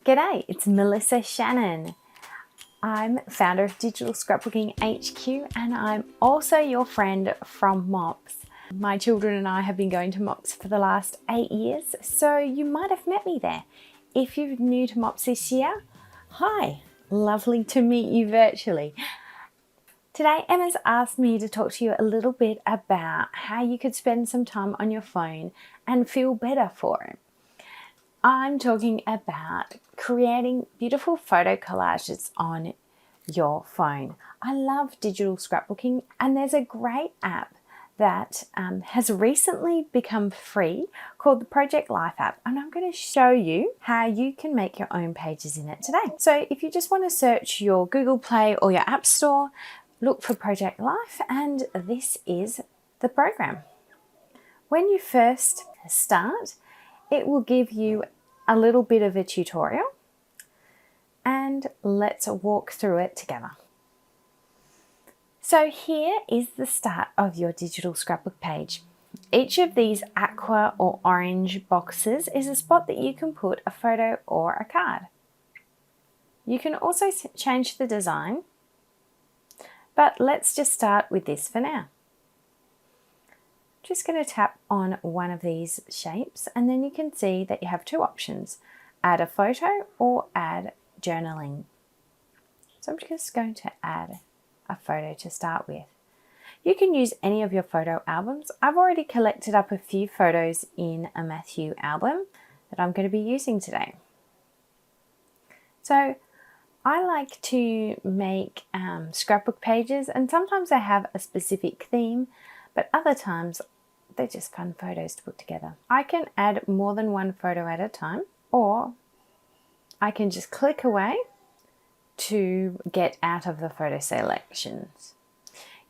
G'day, it's Melissa Shannon. I'm founder of Digital Scrapbooking HQ and I'm also your friend from MOPS. My children and I have been going to MOPS for the last 8 years, so you might have met me there. If you're new to MOPS this year, hi, lovely to meet you virtually. Today Emma's asked me to talk to you a little bit about how you could spend some time on your phone and feel better for it. I'm talking about creating beautiful photo collages on your phone. I love digital scrapbooking, and there's a great app that has recently become free called the Project Life app, and I'm going to show you how you can make your own pages in it today. So if you just want to search your Google Play or your App Store, look for Project Life, and this is the program. When you first start, it will give you a little bit of a tutorial, and let's walk through it together. So here is the start of your digital scrapbook page. Each of these aqua or orange boxes is a spot that you can put a photo or a card. You can also change the design, but let's just start with this for now. Just going to tap on one of these shapes, and then you can see that you have two options: add a photo or add journaling. So I'm just going to add a photo to start with. You can use any of your photo albums. I've already collected up a few photos in a Matthew album that I'm going to be using today. So I like to make scrapbook pages, and sometimes I have a specific theme, but other times they're just fun photos to put together. I can add more than one photo at a time, or I can just click away to get out of the photo selections.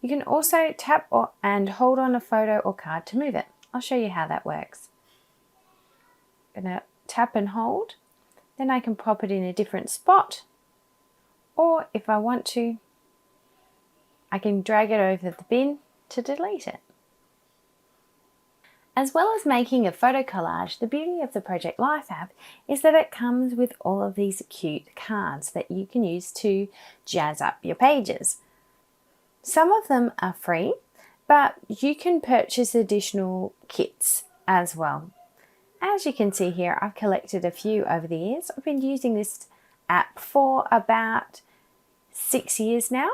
You can also tap and hold on a photo or card to move it. I'll show you how that works. I'm going to tap and hold, then I can pop it in a different spot, or if I want to, I can drag it over the bin to delete it. As well as making a photo collage, the beauty of the Project Life app is that it comes with all of these cute cards that you can use to jazz up your pages. Some of them are free, but you can purchase additional kits as well. As you can see here, I've collected a few over the years. I've been using this app for about 6 years now.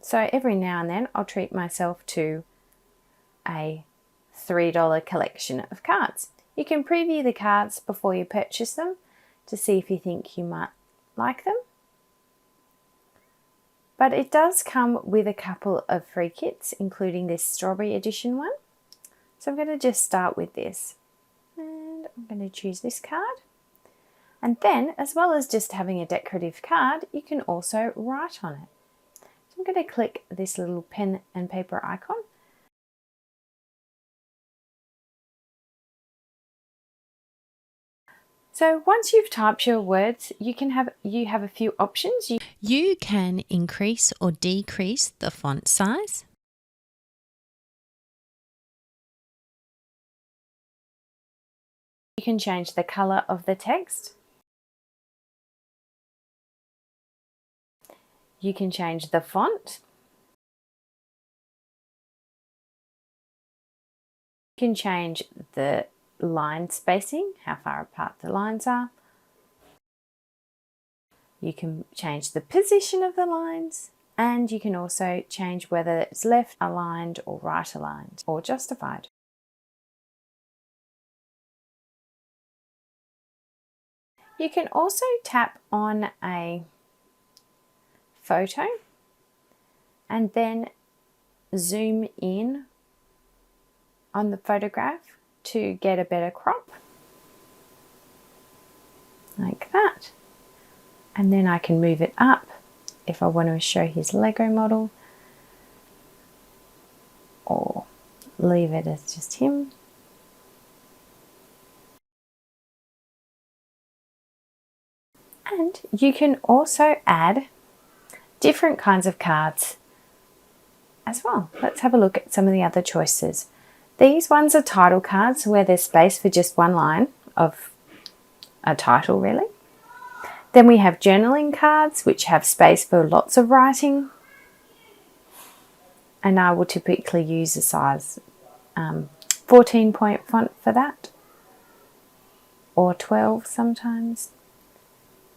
So every now and then I'll treat myself to a $3 collection of cards. You can preview the cards before you purchase them to see if you think you might like them. But it does come with a couple of free kits, including this strawberry edition one. So I'm going to just start with this. And I'm going to choose this card. And then, as well as just having a decorative card, you can also write on it. So I'm going to click this little pen and paper icon. So once you've typed your words, you have a few options. You can increase or decrease the font size. You can change the color of the text. You can change the font. You can change the line spacing, how far apart the lines are. You can change the position of the lines, and you can also change whether it's left aligned or right aligned or justified. You can also tap on a photo and then zoom in on the photograph to get a better crop, like that. And then I can move it up if I want to show his Lego model, or leave it as just him. And you can also add different kinds of cards as well. Let's have a look at some of the other choices. These ones are title cards where there's space for just one line of a title really. Then we have journaling cards, which have space for lots of writing. And I will typically use a size 14-point font for that, or 12 sometimes.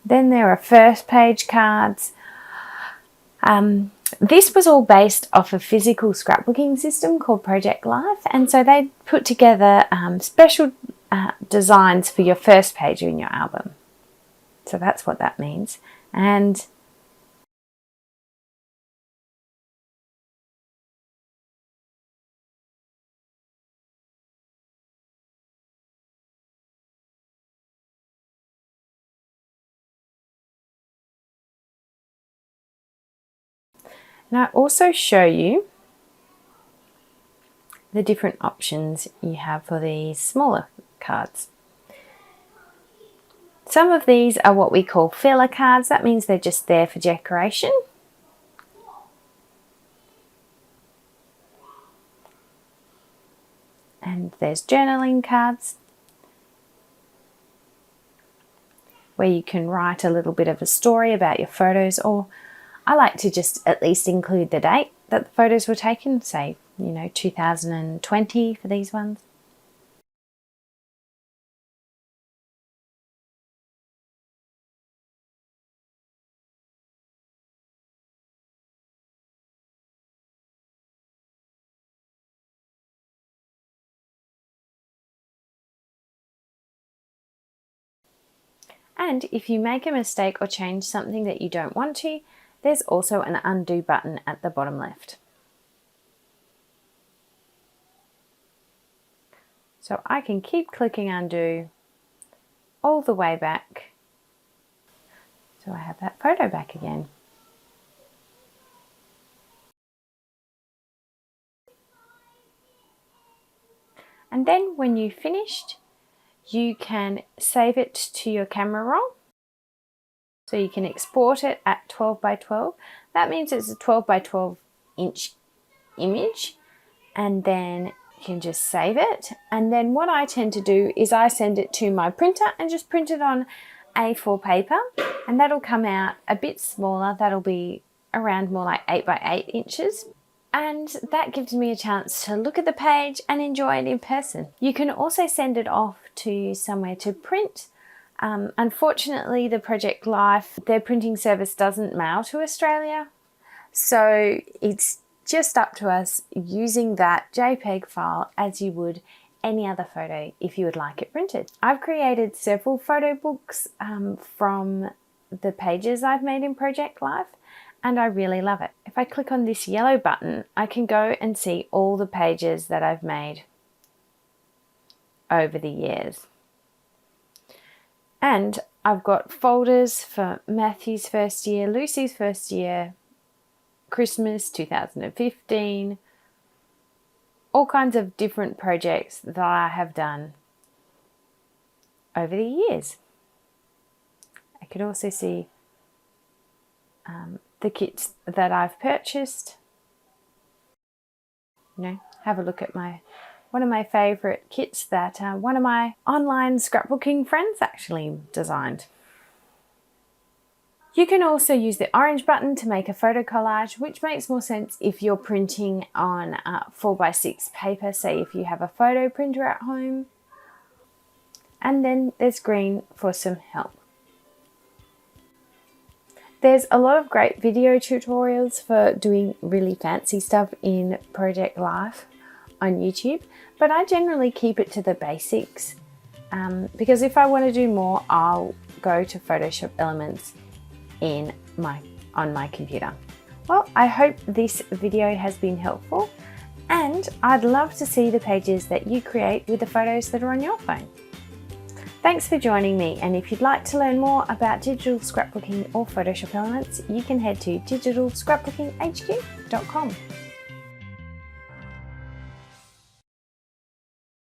Then there are first page cards. This was all based off a physical scrapbooking system called Project Life, and so they put together special designs for your first page in your album. So that's what that means. And I also show you the different options you have for these smaller cards. Some of these are what we call filler cards. That means they're just there for decoration. And there's journaling cards, where you can write a little bit of a story about your photos, or I like to just at least include the date that the photos were taken, say, 2020 for these ones. And if you make a mistake or change something that you don't want to, there's also an undo button at the bottom left. So I can keep clicking undo all the way back. So I have that photo back again. And then when you've finished, you can save it to your camera roll. So you can export it at 12 by 12. That means it's a 12 by 12 inch image, and then you can just save it. And then what I tend to do is I send it to my printer and just print it on A4 paper, and that'll come out a bit smaller. That'll be around more like 8 by 8 inches. And that gives me a chance to look at the page and enjoy it in person. You can also send it off to somewhere to print. Unfortunately, the Project Life, their printing service doesn't mail to Australia. So it's just up to us using that JPEG file as you would any other photo if you would like it printed. I've created several photo books from the pages I've made in Project Life, and I really love it. If I click on this yellow button, I can go and see all the pages that I've made over the years. And I've got folders for Matthew's first year, Lucy's first year, Christmas 2015, all kinds of different projects that I have done over the years. I could also see the kits that I've purchased. Have a look at one of my favourite kits that one of my online scrapbooking friends actually designed. You can also use the orange button to make a photo collage, which makes more sense if you're printing on 4x6 paper, say if you have a photo printer at home. And then there's green for some help. There's a lot of great video tutorials for doing really fancy stuff in Project Life on YouTube, but I generally keep it to the basics because if I want to do more, I'll go to Photoshop Elements on my computer. Well, I hope this video has been helpful, and I'd love to see the pages that you create with the photos that are on your phone. Thanks for joining me, and if you'd like to learn more about digital scrapbooking or Photoshop Elements, you can head to digitalscrapbookinghq.com.